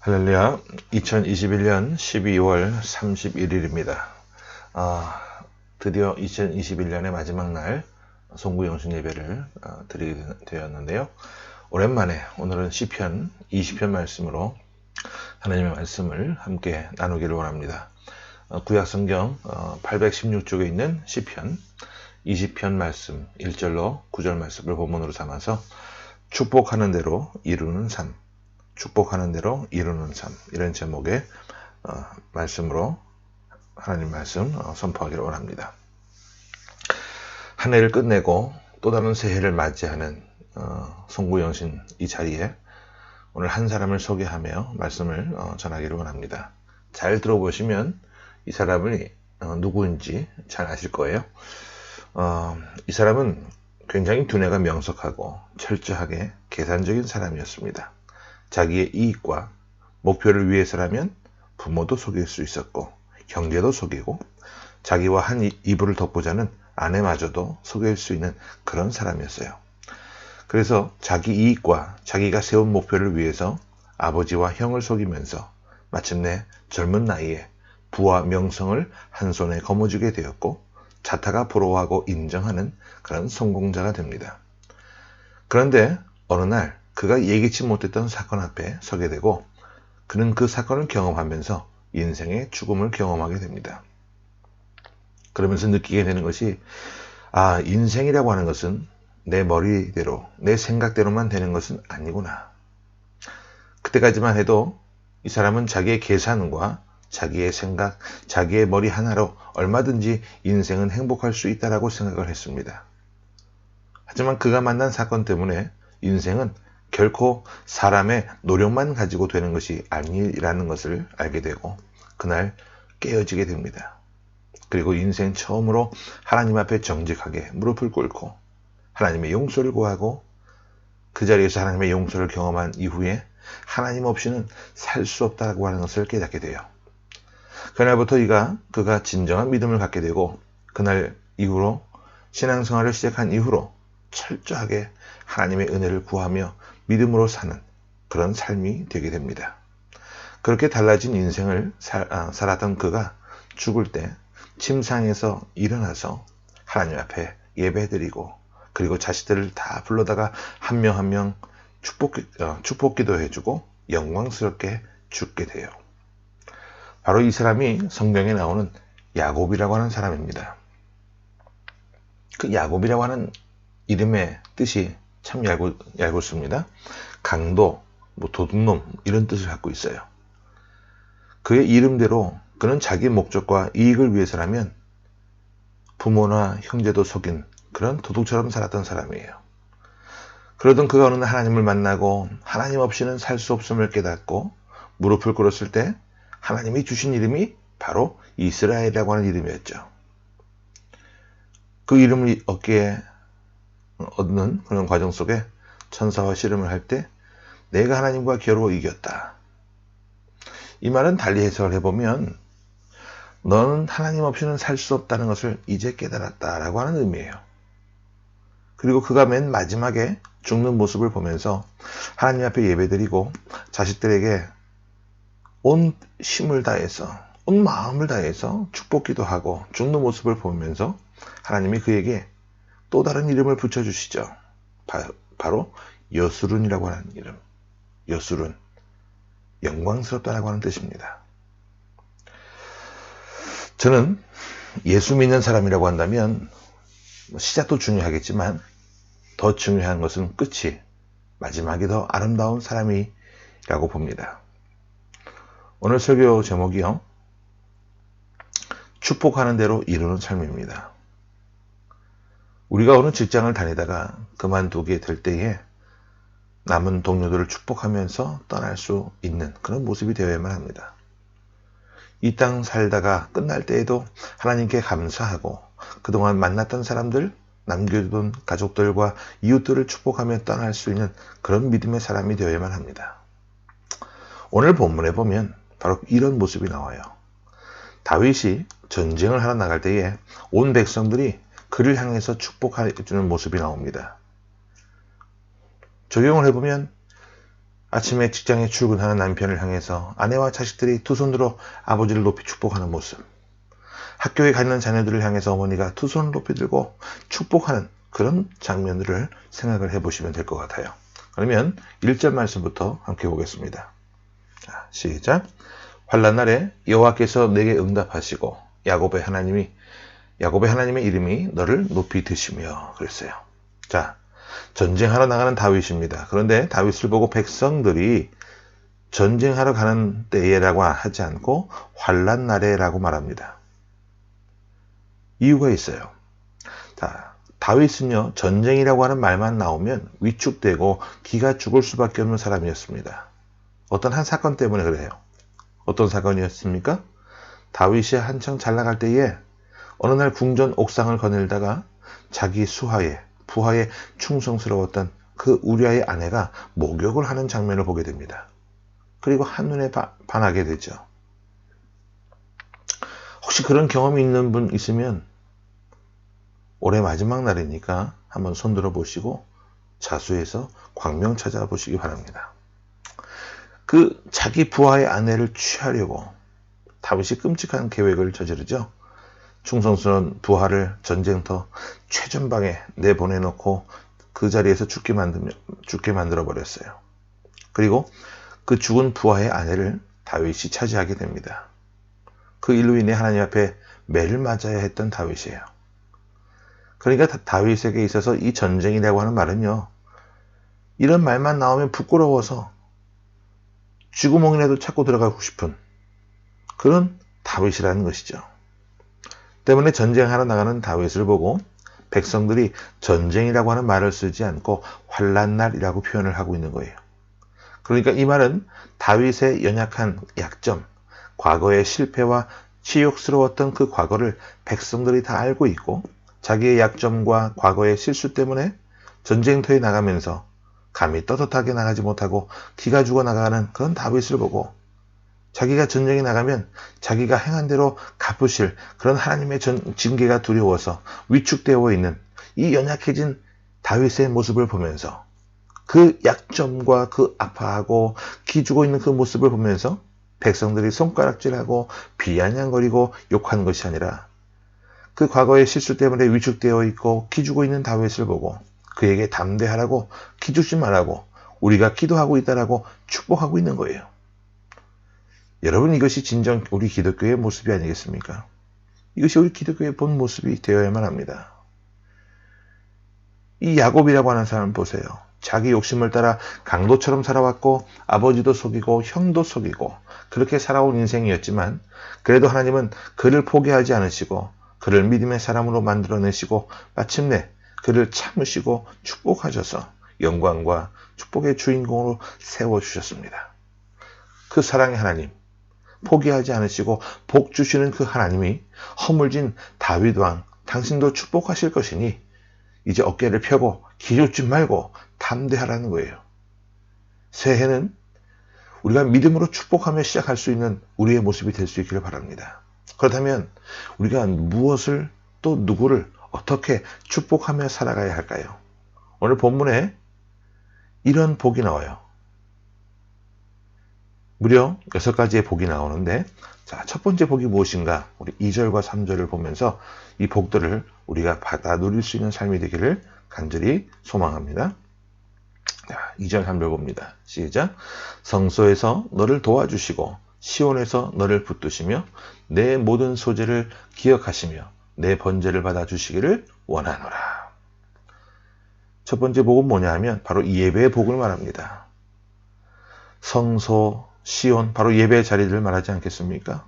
할렐루야. 2021년 12월 31일입니다. 드디어 2021년의 마지막 날 송구 영신 예배를 드리게 되었는데요. 오랜만에 오늘은 시편 20편 말씀으로 하나님의 말씀을 함께 나누기를 원합니다. 구약 성경 816쪽에 있는 시편 20편 말씀 1절로 9절 말씀을 본문으로 삼아서 축복하는 대로 이루는 삶, 축복하는 대로 이루는 삶, 이런 제목의 말씀으로 하나님 말씀 선포하기를 원합니다. 한 해를 끝내고 또 다른 새해를 맞이하는 송구영신 이 자리에 오늘 한 사람을 소개하며 말씀을 전하기를 원합니다. 잘 들어보시면 이 사람이 누구인지 잘 아실 거예요. 이 사람은 굉장히 두뇌가 명석하고 철저하게 계산적인 사람이었습니다. 자기의 이익과 목표를 위해서라면 부모도 속일 수 있었고 형제도 속이고 자기와 한 이불을 덮고자는 아내마저도 속일 수 있는 그런 사람이었어요. 그래서 자기 이익과 자기가 세운 목표를 위해서 아버지와 형을 속이면서 마침내 젊은 나이에 부와 명성을 한 손에 거머쥐게 되었고 자타가 부러워하고 인정하는 그런 성공자가 됩니다. 그런데 어느 날 그가 예기치 못했던 사건 앞에 서게 되고 그는 그 사건을 경험하면서 인생의 죽음을 경험하게 됩니다. 그러면서 느끼게 되는 것이 인생이라고 하는 것은 내 머리대로 내 생각대로만 되는 것은 아니구나. 그때까지만 해도 이 사람은 자기의 계산과 자기의 생각, 자기의 머리 하나로 얼마든지 인생은 행복할 수 있다라고 생각을 했습니다. 하지만 그가 만난 사건 때문에 인생은 결코 사람의 노력만 가지고 되는 것이 아니라는 것을 알게 되고 그날 깨어지게 됩니다. 그리고 인생 처음으로 하나님 앞에 정직하게 무릎을 꿇고 하나님의 용서를 구하고 그 자리에서 하나님의 용서를 경험한 이후에 하나님 없이는 살 수 없다고 하는 것을 깨닫게 돼요. 그날부터 그가 진정한 믿음을 갖게 되고 그날 이후로 신앙생활을 시작한 이후로 철저하게 하나님의 은혜를 구하며 믿음으로 사는 그런 삶이 되게 됩니다. 그렇게 달라진 인생을 살았던 그가 죽을 때 침상에서 일어나서 하나님 앞에 예배드리고 그리고 자식들을 다 불러다가 한 명 한 명 축복기도 해주고 영광스럽게 죽게 돼요. 바로 이 사람이 성경에 나오는 야곱이라고 하는 사람입니다. 그 야곱이라고 하는 이름의 뜻이 참 얄궂습니다. 강도, 도둑놈 이런 뜻을 갖고 있어요. 그의 이름대로 그는 자기 목적과 이익을 위해서라면 부모나 형제도 속인 그런 도둑처럼 살았던 사람이에요. 그러던 그가 어느 날 하나님을 만나고 하나님 없이는 살 수 없음을 깨닫고 무릎을 꿇었을 때 하나님이 주신 이름이 바로 이스라엘이라고 하는 이름이었죠. 그 이름을 얻는 그런 과정 속에 천사와 씨름을 할 때 내가 하나님과 겨루어 이겼다. 이 말은 달리 해석을 해보면 너는 하나님 없이는 살 수 없다는 것을 이제 깨달았다라고 하는 의미예요. 그리고 그가 맨 마지막에 죽는 모습을 보면서 하나님 앞에 예배드리고 자식들에게 온 힘을 다해서 온 마음을 다해서 축복기도 하고 죽는 모습을 보면서 하나님이 그에게 또 다른 이름을 붙여주시죠. 바로 여수룬이라고 하는 이름. 여수룬, 영광스럽다라고 하는 뜻입니다. 저는 예수 믿는 사람이라고 한다면 시작도 중요하겠지만 더 중요한 것은 끝이, 마지막이 더 아름다운 사람이라고 봅니다. 오늘 설교 제목이요, 축복하는 대로 이루는 삶입니다. 우리가 어느 직장을 다니다가 그만두게 될 때에 남은 동료들을 축복하면서 떠날 수 있는 그런 모습이 되어야만 합니다. 이 땅 살다가 끝날 때에도 하나님께 감사하고 그동안 만났던 사람들, 남겨둔 가족들과 이웃들을 축복하며 떠날 수 있는 그런 믿음의 사람이 되어야만 합니다. 오늘 본문에 보면 바로 이런 모습이 나와요. 다윗이 전쟁을 하러 나갈 때에 온 백성들이 그를 향해서 축복해 주는 모습이 나옵니다. 적용을 해보면 아침에 직장에 출근하는 남편을 향해서 아내와 자식들이 두 손으로 아버지를 높이 축복하는 모습, 학교에 가는 자녀들을 향해서 어머니가 두 손을 높이 들고 축복하는 그런 장면들을 생각을 해보시면 될 것 같아요. 그러면 1절 말씀부터 함께 보겠습니다. 자, 시작. 환난 날에 여호와께서 내게 응답하시고 야곱의 하나님의 이름이 너를 높이 드시며 그랬어요. 자, 전쟁하러 나가는 다윗입니다. 그런데 다윗을 보고 백성들이 전쟁하러 가는 때에라고 하지 않고 환난 날에라고 말합니다. 이유가 있어요. 자, 다윗은요, 전쟁이라고 하는 말만 나오면 위축되고 기가 죽을 수밖에 없는 사람이었습니다. 어떤 한 사건 때문에 그래요. 어떤 사건이었습니까? 다윗이 한창 잘 나갈 때에 어느 날 궁전 옥상을 거닐다가 자기 부하에 충성스러웠던 그 우리아의 아내가 목욕을 하는 장면을 보게 됩니다. 그리고 한눈에 반하게 되죠. 혹시 그런 경험이 있는 분 있으면 올해 마지막 날이니까 한번 손들어 보시고 자수해서 광명 찾아보시기 바랍니다. 그 자기 부하의 아내를 취하려고 다윗이 끔찍한 계획을 저지르죠. 충성스러운 부하를 전쟁터 최전방에 내보내놓고 그 자리에서 죽게 만들어 버렸어요. 그리고 그 죽은 부하의 아내를 다윗이 차지하게 됩니다. 그 일로 인해 하나님 앞에 매를 맞아야 했던 다윗이에요. 그러니까 다윗에게 있어서 이 전쟁이라고 하는 말은요, 이런 말만 나오면 부끄러워서 쥐구멍이라도 찾고 들어가고 싶은 그런 다윗이라는 것이죠. 때문에 전쟁하러 나가는 다윗을 보고 백성들이 전쟁이라고 하는 말을 쓰지 않고 환난날이라고 표현을 하고 있는 거예요. 그러니까 이 말은 다윗의 연약한 약점, 과거의 실패와 치욕스러웠던 그 과거를 백성들이 다 알고 있고 자기의 약점과 과거의 실수 때문에 전쟁터에 나가면서 감히 떳떳하게 나가지 못하고 기가 죽어 나가는 그런 다윗을 보고 자기가 전쟁에 나가면 자기가 행한 대로 갚으실 그런 하나님의 징계가 두려워서 위축되어 있는 이 연약해진 다윗의 모습을 보면서 그 약점과 그 아파하고 기죽어 있는 그 모습을 보면서 백성들이 손가락질하고 비아냥거리고 욕하는 것이 아니라 그 과거의 실수 때문에 위축되어 있고 기죽어 있는 다윗을 보고 그에게 담대하라고 기죽지 말라고 우리가 기도하고 있다라고 축복하고 있는 거예요. 여러분, 이것이 진정 우리 기독교의 모습이 아니겠습니까? 이것이 우리 기독교의 본 모습이 되어야만 합니다. 이 야곱이라고 하는 사람 보세요. 자기 욕심을 따라 강도처럼 살아왔고 아버지도 속이고 형도 속이고 그렇게 살아온 인생이었지만 그래도 하나님은 그를 포기하지 않으시고 그를 믿음의 사람으로 만들어내시고 마침내 그를 참으시고 축복하셔서 영광과 축복의 주인공으로 세워주셨습니다. 그 사랑의 하나님, 포기하지 않으시고 복 주시는 그 하나님이 허물진 다윗 왕, 당신도 축복하실 것이니 이제 어깨를 펴고 기죽지 말고 담대하라는 거예요. 새해는 우리가 믿음으로 축복하며 시작할 수 있는 우리의 모습이 될 수 있기를 바랍니다. 그렇다면 우리가 무엇을 또 누구를 어떻게 축복하며 살아가야 할까요? 오늘 본문에 이런 복이 나와요. 무려 6가지의 복이 나오는데, 자, 첫 번째 복이 무엇인가? 우리 2절과 3절을 보면서 이 복들을 우리가 받아 누릴 수 있는 삶이 되기를 간절히 소망합니다. 자, 2절 3절 봅니다. 시작. 성소에서 너를 도와주시고 시온에서 너를 붙드시며 내 모든 소재를 기억하시며 내 번제를 받아주시기를 원하노라. 첫 번째 복은 뭐냐 하면 바로 예배의 복을 말합니다. 성소, 시온, 바로 예배의 자리를 말하지 않겠습니까?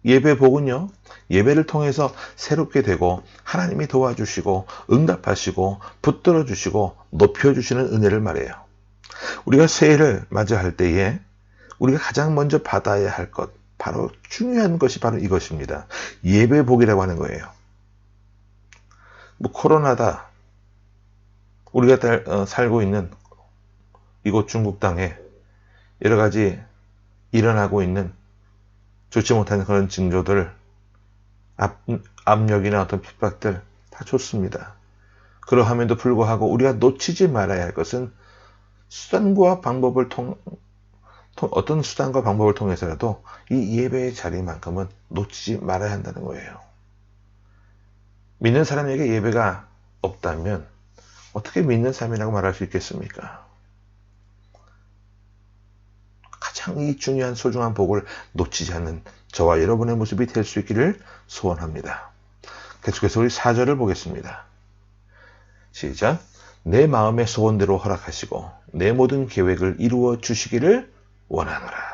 예배 복은요, 예배를 통해서 새롭게 되고 하나님이 도와주시고 응답하시고 붙들어 주시고 높여주시는 은혜를 말해요. 우리가 새해를 맞이할 때에 우리가 가장 먼저 받아야 할 것, 바로 중요한 것이 바로 이것입니다. 예배 복이라고 하는 거예요. 뭐 코로나다, 우리가 살고 있는 이곳 중국 땅에 여러 가지 일어나고 있는 좋지 못한 그런 징조들, 압력이나 어떤 핍박들 다 좋습니다. 그러함에도 불구하고 우리가 놓치지 말아야 할 것은 수단과 방법을 어떤 수단과 방법을 통해서라도 이 예배의 자리만큼은 놓치지 말아야 한다는 거예요. 믿는 사람에게 예배가 없다면 어떻게 믿는 사람이라고 말할 수 있겠습니까? 가장 이 중요한 소중한 복을 놓치지 않는 저와 여러분의 모습이 될 수 있기를 소원합니다. 계속해서 우리 4절을 보겠습니다. 시작. 내 마음의 소원대로 허락하시고 내 모든 계획을 이루어 주시기를 원하노라.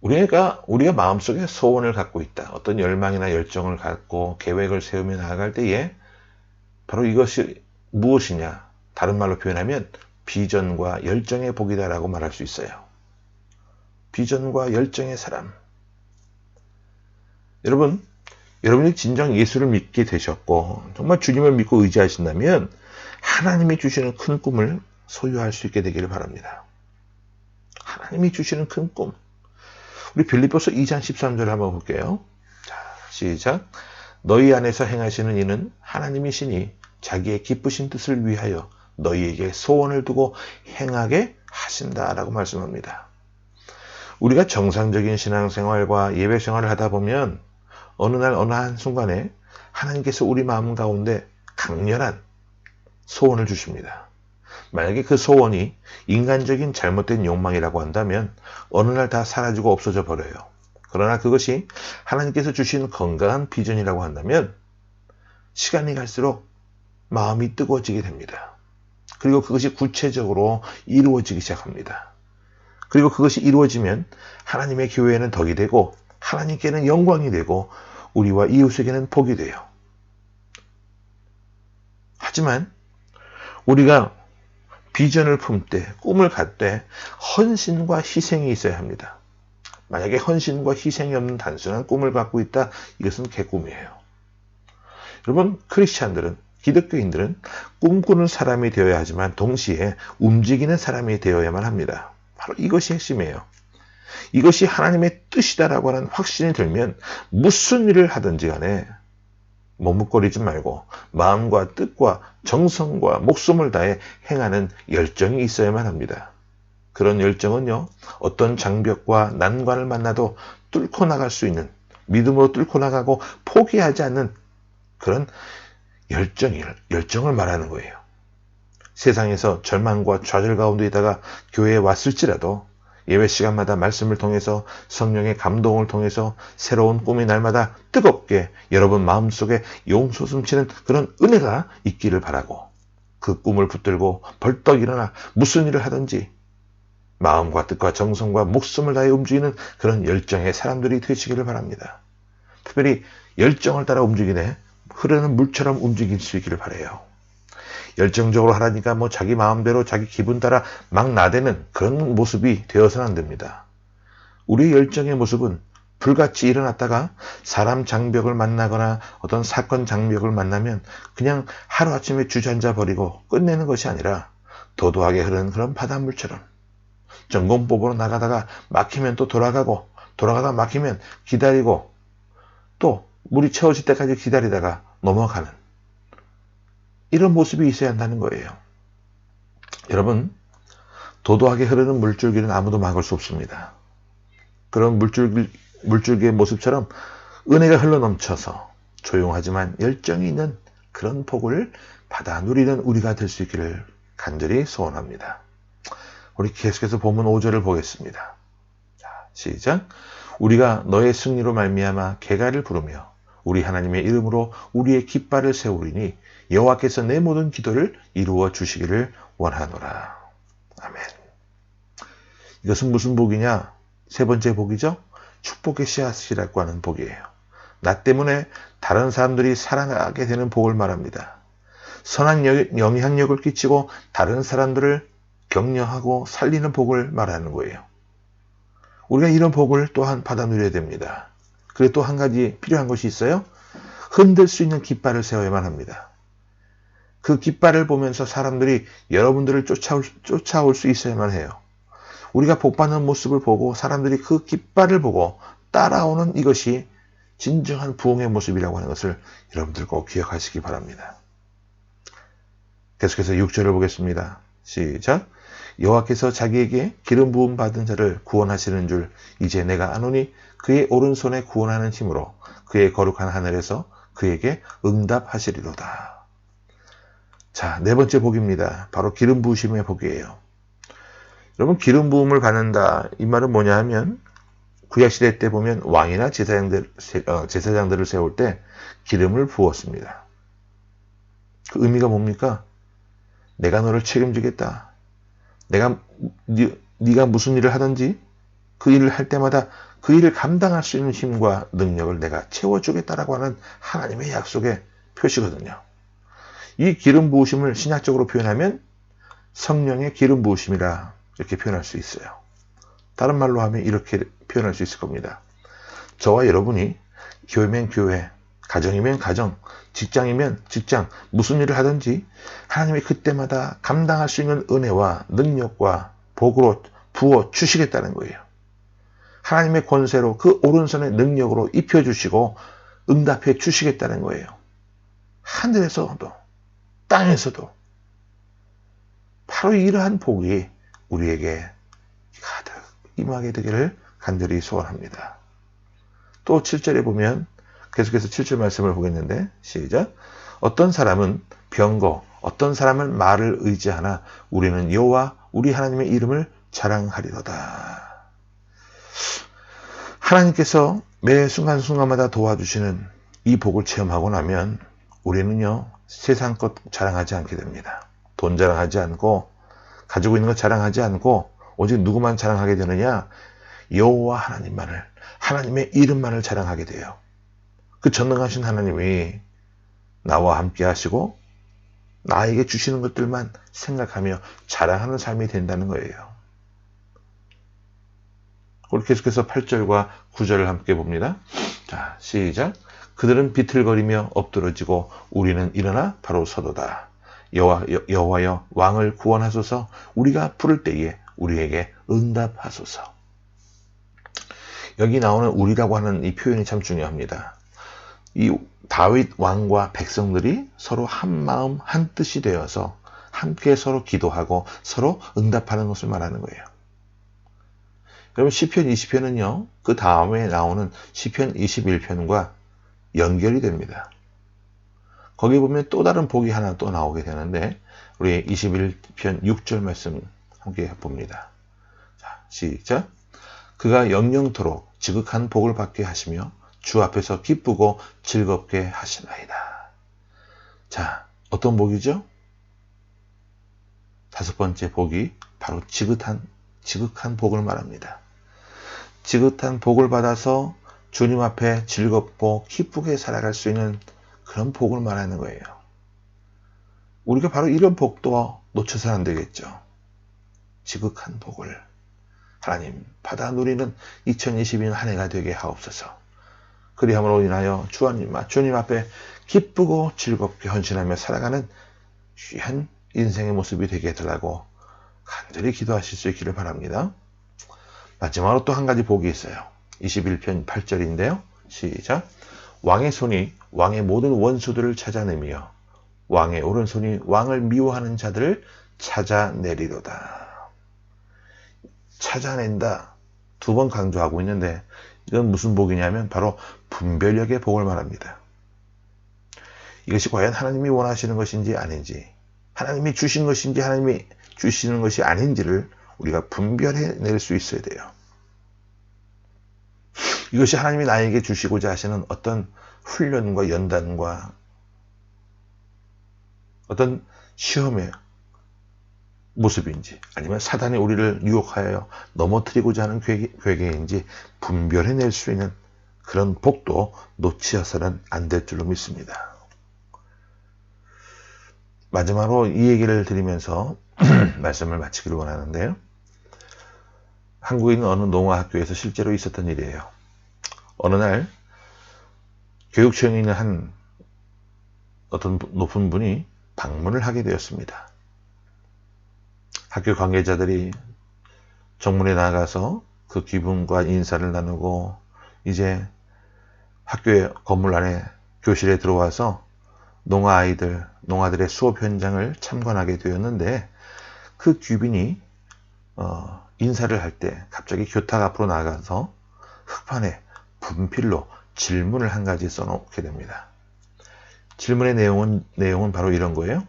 우리가 마음속에 소원을 갖고 있다. 어떤 열망이나 열정을 갖고 계획을 세우며 나아갈 때에 바로 이것이 무엇이냐? 다른 말로 표현하면 비전과 열정의 복이다라고 말할 수 있어요. 비전과 열정의 사람. 여러분이 진정 예수를 믿게 되셨고 정말 주님을 믿고 의지하신다면 하나님이 주시는 큰 꿈을 소유할 수 있게 되기를 바랍니다. 하나님이 주시는 큰 꿈. 우리 빌립보서 2장 13절 한번 볼게요. 자, 시작. 너희 안에서 행하시는 이는 하나님이시니 자기의 기쁘신 뜻을 위하여 너희에게 소원을 두고 행하게 하신다라고 말씀합니다. 우리가 정상적인 신앙생활과 예배생활을 하다 보면 어느 날 어느 한순간에 하나님께서 우리 마음 가운데 강렬한 소원을 주십니다. 만약에 그 소원이 인간적인 잘못된 욕망이라고 한다면 어느 날 다 사라지고 없어져 버려요. 그러나 그것이 하나님께서 주신 건강한 비전이라고 한다면 시간이 갈수록 마음이 뜨거워지게 됩니다. 그리고 그것이 구체적으로 이루어지기 시작합니다. 그리고 그것이 이루어지면 하나님의 교회에는 덕이 되고 하나님께는 영광이 되고 우리와 이웃에게는 복이 돼요. 하지만 우리가 비전을 품되 꿈을 갖되 헌신과 희생이 있어야 합니다. 만약에 헌신과 희생이 없는 단순한 꿈을 갖고 있다, 이것은 개꿈이에요. 여러분, 크리스찬들은, 기독교인들은 꿈꾸는 사람이 되어야 하지만 동시에 움직이는 사람이 되어야만 합니다. 바로 이것이 핵심이에요. 이것이 하나님의 뜻이다라고 하는 확신이 들면 무슨 일을 하든지 간에 머뭇거리지 말고 마음과 뜻과 정성과 목숨을 다해 행하는 열정이 있어야만 합니다. 그런 열정은요, 어떤 장벽과 난관을 만나도 뚫고 나갈 수 있는, 믿음으로 뚫고 나가고 포기하지 않는 그런 열정을 말하는 거예요. 세상에서 절망과 좌절 가운데 있다가 교회에 왔을지라도 예배 시간마다 말씀을 통해서 성령의 감동을 통해서 새로운 꿈이 날마다 뜨겁게 여러분 마음속에 용솟음치는 그런 은혜가 있기를 바라고 그 꿈을 붙들고 벌떡 일어나 무슨 일을 하든지 마음과 뜻과 정성과 목숨을 다해 움직이는 그런 열정의 사람들이 되시기를 바랍니다. 특별히 열정을 따라 움직이네 흐르는 물처럼 움직일 수 있기를 바라요. 열정적으로 하라니까 자기 마음대로 자기 기분 따라 막 나대는 그런 모습이 되어서는 안 됩니다. 우리의 열정의 모습은 불같이 일어났다가 사람 장벽을 만나거나 어떤 사건 장벽을 만나면 그냥 하루아침에 주저앉아 버리고 끝내는 것이 아니라 도도하게 흐르는 그런 바닷물처럼 전공법으로 나가다가 막히면 또 돌아가고 돌아가다 막히면 기다리고 또 물이 채워질 때까지 기다리다가 넘어가는 이런 모습이 있어야 한다는 거예요. 여러분, 도도하게 흐르는 물줄기는 아무도 막을 수 없습니다. 그런 물줄기의 모습처럼 은혜가 흘러넘쳐서 조용하지만 열정이 있는 그런 복을 받아 누리는 우리가 될 수 있기를 간절히 소원합니다. 우리 계속해서 본문 5절을 보겠습니다. 자, 시작. 우리가 너의 승리로 말미암아 개가를 부르며 우리 하나님의 이름으로 우리의 깃발을 세우리니 여호와께서 내 모든 기도를 이루어 주시기를 원하노라. 아멘. 이것은 무슨 복이냐? 세 번째 복이죠. 축복의 씨앗이라고 하는 복이에요. 나 때문에 다른 사람들이 살아나게 되는 복을 말합니다. 선한 영향력을 끼치고 다른 사람들을 격려하고 살리는 복을 말하는 거예요. 우리가 이런 복을 또한 받아 누려야 됩니다. 그리고 또 한 가지 필요한 것이 있어요. 흔들 수 있는 깃발을 세워야만 합니다. 그 깃발을 보면서 사람들이 여러분들을 쫓아올 수 있어야만 해요. 우리가 복받는 모습을 보고 사람들이 그 깃발을 보고 따라오는 이것이 진정한 부흥의 모습이라고 하는 것을 여러분들 꼭 기억하시기 바랍니다. 계속해서 6절을 보겠습니다. 시작. 여호와께서 자기에게 기름 부음 받은 자를 구원하시는 줄 이제 내가 아노니 그의 오른손에 구원하는 힘으로 그의 거룩한 하늘에서 그에게 응답하시리로다. 자, 네 번째 복입니다. 바로 기름 부으심의 복이에요. 여러분, 기름 부음을 받는다, 이 말은 뭐냐 하면 구약시대 때 보면 왕이나 제사장들을 세울 때 기름을 부었습니다. 그 의미가 뭡니까? 내가 너를 책임지겠다. 네가 무슨 일을 하든지 그 일을 할 때마다 그 일을 감당할 수 있는 힘과 능력을 내가 채워주겠다라고 하는 하나님의 약속의 표시거든요. 이 기름 부으심을 신약적으로 표현하면 성령의 기름 부으심이라 이렇게 표현할 수 있어요. 다른 말로 하면 이렇게 표현할 수 있을 겁니다. 저와 여러분이 교회면 교회, 가정이면 가정, 직장이면 직장, 무슨 일을 하든지 하나님이 그때마다 감당할 수 있는 은혜와 능력과 복으로 부어 주시겠다는 거예요. 하나님의 권세로 그 오른손의 능력으로 입혀주시고 응답해 주시겠다는 거예요. 하늘에서도 땅에서도 바로 이러한 복이 우리에게 가득 임하게 되기를 간절히 소원합니다. 또 7절에 보면 계속해서 7절 말씀을 보겠는데 시작. 어떤 사람은 병거, 어떤 사람은 말을 의지하나 우리는 여호와 우리 하나님의 이름을 자랑하리로다. 하나님께서 매 순간순간마다 도와주시는 이 복을 체험하고 나면 우리는요, 세상 것 자랑하지 않게 됩니다. 돈 자랑하지 않고 가지고 있는 것 자랑하지 않고 오직 누구만 자랑하게 되느냐? 여호와 하나님만을, 하나님의 이름만을 자랑하게 돼요. 그 전능하신 하나님이 나와 함께 하시고 나에게 주시는 것들만 생각하며 자랑하는 삶이 된다는 거예요. 우리 계속해서 8절과 9절을 함께 봅니다. 자, 시작. 그들은 비틀거리며 엎드러지고 우리는 일어나 바로 서도다. 여호와여 왕을 구원하소서. 우리가 부를 때에 우리에게 응답하소서. 여기 나오는 우리라고 하는 이 표현이 참 중요합니다. 이 다윗 왕과 백성들이 서로 한 마음 한 뜻이 되어서 함께 서로 기도하고 서로 응답하는 것을 말하는 거예요. 여러분, 시편 20편은요, 그 다음에 나오는 시편 21편과 연결이 됩니다. 거기 보면 또 다른 복이 하나 또 나오게 되는데 우리 21편 6절 말씀 함께 봅니다. 자, 시작. 그가 영영토록 지극한 복을 받게 하시며 주 앞에서 기쁘고 즐겁게 하시나이다. 자, 어떤 복이죠? 다섯 번째 복이 바로 지극한 복을 말합니다. 지극한 복을 받아서 주님 앞에 즐겁고 기쁘게 살아갈 수 있는 그런 복을 말하는 거예요. 우리가 바로 이런 복도 놓쳐서는 안 되겠죠. 지극한 복을 하나님 받아 누리는 2022년 한 해가 되게 하옵소서. 그리함으로 인하여 주님 앞에 기쁘고 즐겁게 헌신하며 살아가는 귀한 인생의 모습이 되게 해달라고 간절히 기도하실 수 있기를 바랍니다. 마지막으로 또 한 가지 복이 있어요. 21편 8절인데요. 시작. 왕의 손이 왕의 모든 원수들을 찾아내며 왕의 오른손이 왕을 미워하는 자들을 찾아내리로다. 찾아낸다. 두 번 강조하고 있는데 이건 무슨 복이냐면 바로 분별력의 복을 말합니다. 이것이 과연 하나님이 원하시는 것인지 아닌지, 하나님이 주신 것인지 하나님이 주시는 것이 아닌지를 우리가 분별해낼 수 있어야 돼요. 이것이 하나님이 나에게 주시고자 하시는 어떤 훈련과 연단과 어떤 시험의 모습인지 아니면 사단이 우리를 유혹하여 넘어뜨리고자 하는 괴계인지 분별해낼 수 있는 그런 복도 놓치어서는 안 될 줄로 믿습니다. 마지막으로 이 얘기를 드리면서 말씀을 마치기를 원하는데요. 한국에 있는 어느 농아학교에서 실제로 있었던 일이에요. 어느 날 교육청에 있는 한 어떤 높은 분이 방문을 하게 되었습니다. 학교 관계자들이 정문에 나가서 그 기분과 인사를 나누고 이제 학교의 건물 안에 교실에 들어와서 농아들의 수업 현장을 참관하게 되었는데 그 귀빈이 인사를 할 때 갑자기 교탁 앞으로 나가서 흑판에 분필로 질문을 한 가지 써놓게 됩니다. 질문의 내용은 바로 이런 거예요.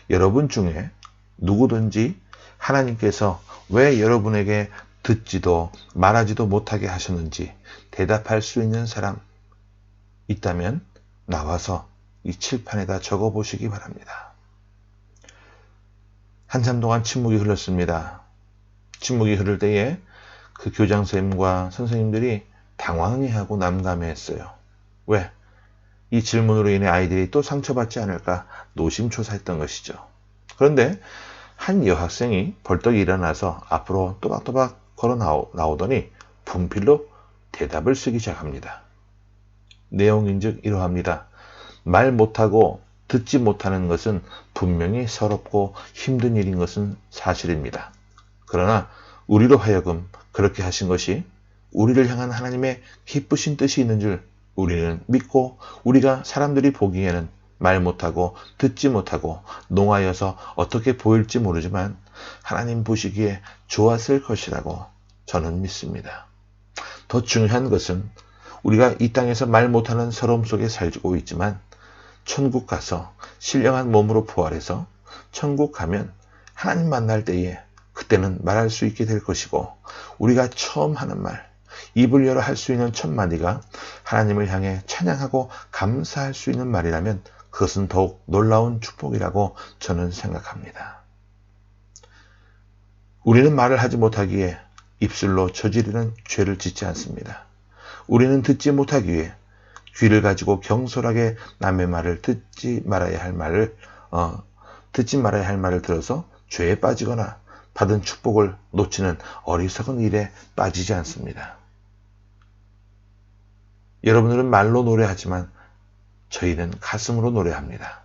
여러분 중에 누구든지 하나님께서 왜 여러분에게 듣지도 말하지도 못하게 하셨는지 대답할 수 있는 사람 있다면 나와서 이 칠판에다 적어보시기 바랍니다. 한참 동안 침묵이 흘렀습니다. 침묵이 흐를 때에 그 교장선생님과 선생님들이 당황해하고 난감해했어요. 왜? 이 질문으로 인해 아이들이 또 상처받지 않을까 노심초사했던 것이죠. 그런데 한 여학생이 벌떡 일어나서 앞으로 또박또박 걸어 나오더니 분필로 대답을 쓰기 시작합니다. 내용인즉 이러합니다. 말 못하고 듣지 못하는 것은 분명히 서럽고 힘든 일인 것은 사실입니다. 그러나 우리로 하여금 그렇게 하신 것이 우리를 향한 하나님의 기쁘신 뜻이 있는 줄 우리는 믿고, 우리가 사람들이 보기에는 말 못하고 듣지 못하고 농하여서 어떻게 보일지 모르지만 하나님 보시기에 좋았을 것이라고 저는 믿습니다. 더 중요한 것은 우리가 이 땅에서 말 못하는 서러움 속에 살고 있지만 천국 가서 신령한 몸으로 부활해서 천국 가면 하나님 만날 때에 그때는 말할 수 있게 될 것이고, 우리가 처음 하는 말, 입을 열어 할 수 있는 첫 마디가 하나님을 향해 찬양하고 감사할 수 있는 말이라면 그것은 더욱 놀라운 축복이라고 저는 생각합니다. 우리는 말을 하지 못하기에 입술로 저지르는 죄를 짓지 않습니다. 우리는 듣지 못하기에 귀를 가지고 경솔하게 남의 말을 듣지 말아야 할 말을 들어서 죄에 빠지거나 받은 축복을 놓치는 어리석은 일에 빠지지 않습니다. 여러분들은 말로 노래하지만 저희는 가슴으로 노래합니다.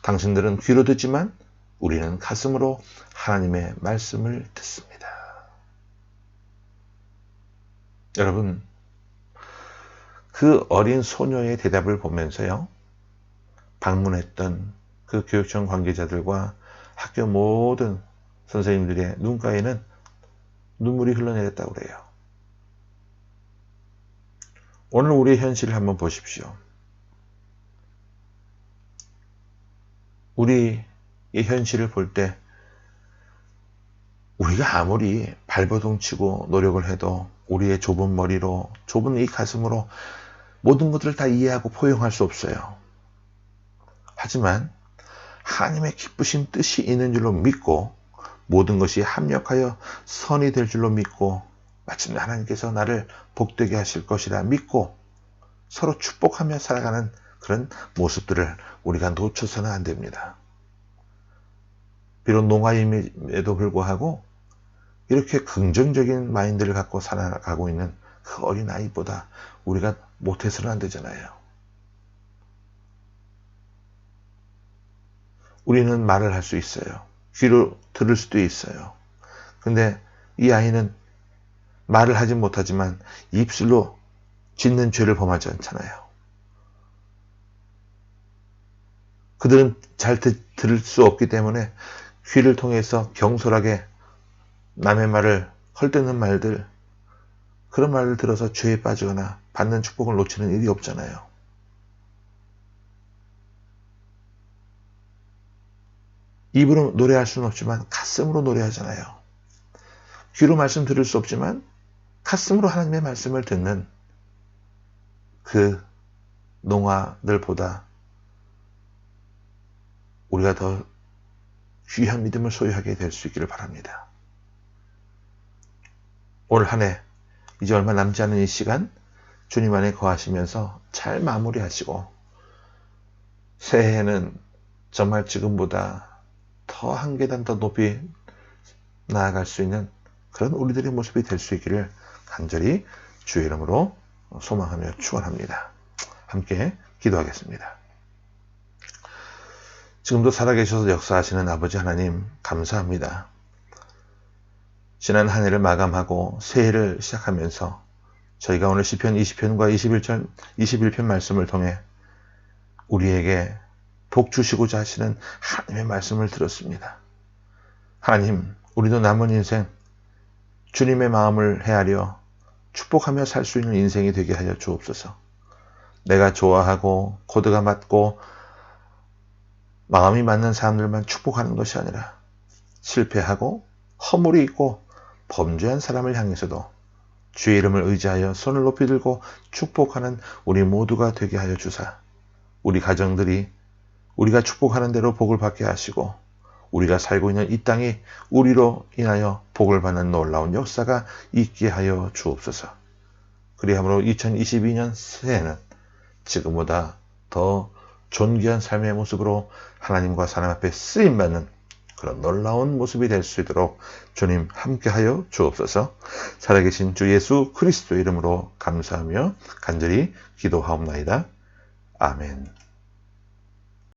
당신들은 귀로 듣지만 우리는 가슴으로 하나님의 말씀을 듣습니다. 여러분, 그 어린 소녀의 대답을 보면서요, 방문했던 그 교육청 관계자들과 학교 모든 선생님들의 눈가에는 눈물이 흘러내렸다고 그래요. 오늘 우리의 현실을 한번 보십시오. 우리의 현실을 볼 때 우리가 아무리 발버둥 치고 노력을 해도 우리의 좁은 머리로, 좁은 이 가슴으로 모든 것들을 다 이해하고 포용할 수 없어요. 하지만 하나님의 기쁘신 뜻이 있는 줄로 믿고, 모든 것이 합력하여 선이 될 줄로 믿고, 마침내 하나님께서 나를 복되게 하실 것이라 믿고 서로 축복하며 살아가는 그런 모습들을 우리가 놓쳐서는 안 됩니다. 비록 농아임에도 불구하고 이렇게 긍정적인 마인드를 갖고 살아가고 있는 그 어린 아이보다 우리가 못해서는 안 되잖아요. 우리는 말을 할 수 있어요. 귀로 들을 수도 있어요. 근데 이 아이는 말을 하지 못하지만 입술로 짓는 죄를 범하지 않잖아요. 그들은 잘 들을 수 없기 때문에 귀를 통해서 경솔하게 남의 말을, 헐뜯는 말들, 그런 말을 들어서 죄에 빠지거나 받는 축복을 놓치는 일이 없잖아요. 입으로 노래할 수는 없지만 가슴으로 노래하잖아요. 귀로 말씀 들을 수 없지만 가슴으로 하나님의 말씀을 듣는 그 농아들보다 우리가 더 귀한 믿음을 소유하게 될 수 있기를 바랍니다. 올 한 해 이제 얼마 남지 않은 이 시간 주님 안에 거하시면서 잘 마무리하시고, 새해에는 정말 지금보다 더 한 계단 더 높이 나아갈 수 있는 그런 우리들의 모습이 될 수 있기를 간절히 주의 이름으로 소망하며 축원합니다. 함께 기도하겠습니다. 지금도 살아계셔서 역사하시는 아버지 하나님 감사합니다. 지난 한 해를 마감하고 새해를 시작하면서 저희가 오늘 시편 20편과 21편 말씀을 통해 우리에게 복 주시고자 하시는 하나님의 말씀을 들었습니다. 하나님, 우리도 남은 인생 주님의 마음을 헤아려 축복하며 살 수 있는 인생이 되게 하여 주옵소서. 내가 좋아하고 코드가 맞고 마음이 맞는 사람들만 축복하는 것이 아니라 실패하고 허물이 있고 범죄한 사람을 향해서도 주의 이름을 의지하여 손을 높이 들고 축복하는 우리 모두가 되게 하여 주사, 우리 가정들이 우리가 축복하는 대로 복을 받게 하시고 우리가 살고 있는 이 땅이 우리로 인하여 복을 받는 놀라운 역사가 있게 하여 주옵소서. 그리함으로 2022년 새해는 지금보다 더 존귀한 삶의 모습으로 하나님과 사람 앞에 쓰임받는 그런 놀라운 모습이 될 수 있도록 주님 함께하여 주옵소서. 살아계신 주 예수 그리스도 이름으로 감사하며 간절히 기도하옵나이다. 아멘.